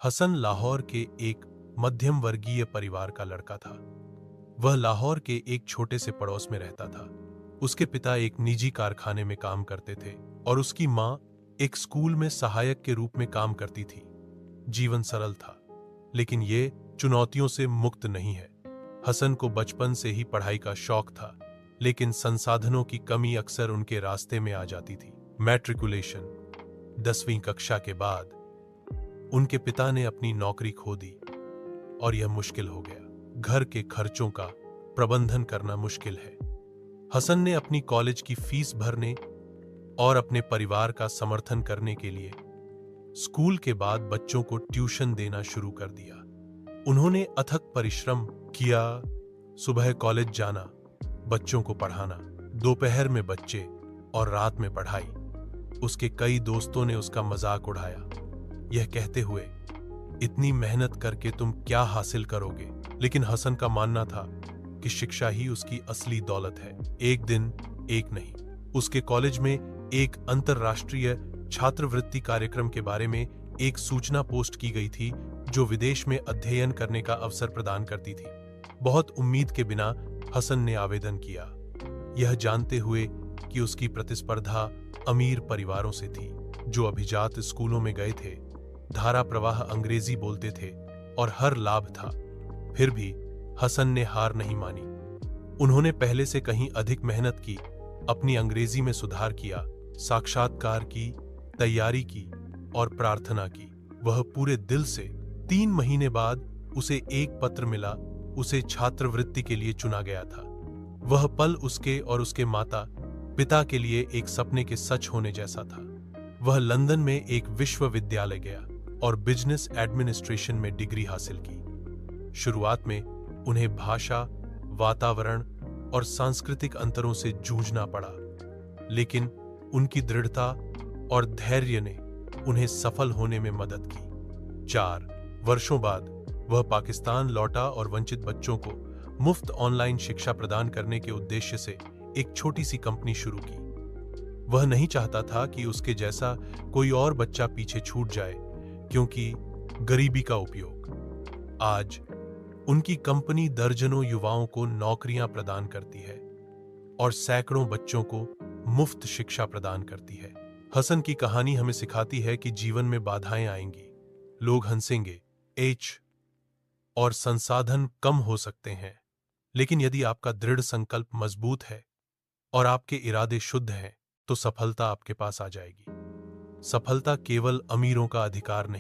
हसन लाहौर के एक मध्यम वर्गीय परिवार का लड़का था। वह लाहौर के एक छोटे से पड़ोस में रहता था। उसके पिता एक निजी कारखाने में काम करते थे और उसकी माँ एक स्कूल में सहायक के रूप में काम करती थी। जीवन सरल था, लेकिन ये चुनौतियों से मुक्त नहीं है। हसन को बचपन से ही पढ़ाई का शौक था, लेकिन संसाधनों की कमी अक्सर उनके रास्ते में आ जाती थी। मैट्रिकुलेशन 10वीं कक्षा के बाद उनके पिता ने अपनी नौकरी खो दी और यह मुश्किल हो गया। घर के खर्चों का प्रबंधन करना मुश्किल है। हसन ने अपनी कॉलेज की फीस भरने और अपने परिवार का समर्थन करने के लिए स्कूल के बाद बच्चों को ट्यूशन देना शुरू कर दिया। उन्होंने अथक परिश्रम किया, सुबह कॉलेज जाना, बच्चों को पढ़ाना, दोपहर में बच्चे और रात में पढ़ाई। उसके कई दोस्तों ने उसका मजाक उड़ाया, यह कहते हुए, इतनी मेहनत करके तुम क्या हासिल करोगे? लेकिन हसन का मानना था कि शिक्षा ही उसकी असली दौलत है। एक दिन, एक नहीं, उसके कॉलेज में एक अंतरराष्ट्रीय छात्रवृत्ति कार्यक्रम के बारे में एक सूचना पोस्ट की गई थी जो विदेश में अध्ययन करने का अवसर प्रदान करती थी। बहुत उम्मीद के बिना हसन ने आवेदन किया, यह जानते हुए कि उसकी प्रतिस्पर्धा अमीर परिवारों से थी जो अभिजात स्कूलों में गए थे, धारा प्रवाह अंग्रेजी बोलते थे और हर लाभ था। फिर भी हसन ने हार नहीं मानी। उन्होंने पहले से कहीं अधिक मेहनत की, अपनी अंग्रेजी में सुधार किया, साक्षात्कार की तैयारी की और प्रार्थना की। वह पूरे दिल से 3 महीने बाद उसे एक पत्र मिला, उसे छात्रवृत्ति के लिए चुना गया था। वह पल उसके और उसके माता पिता के लिए एक सपने के सच होने जैसा था। वह लंदन में एक विश्वविद्यालय गया और बिजनेस एडमिनिस्ट्रेशन में डिग्री हासिल की। शुरुआत में उन्हें भाषा, वातावरण और सांस्कृतिक अंतरों से जूझना पड़ा, लेकिन उनकी दृढ़ता और धैर्य ने उन्हें सफल होने में मदद की। 4 वर्षों बाद वह पाकिस्तान लौटा और वंचित बच्चों को मुफ्त ऑनलाइन शिक्षा प्रदान करने के उद्देश्य से एक छोटी सी कंपनी शुरू की। वह नहीं चाहता था कि उसके जैसा कोई और बच्चा पीछे छूट जाए, क्योंकि गरीबी का उपयोग। आज उनकी कंपनी दर्जनों युवाओं को नौकरियां प्रदान करती है और सैकड़ों बच्चों को मुफ्त शिक्षा प्रदान करती है। हसन की कहानी हमें सिखाती है कि जीवन में बाधाएं आएंगी, लोग हंसेंगे, और संसाधन कम हो सकते हैं, लेकिन यदि आपका दृढ़ संकल्प मजबूत है और आपके इरादे शुद्ध हैं, तो सफलता आपके पास आ जाएगी। सफलता केवल अमीरों का अधिकार नहीं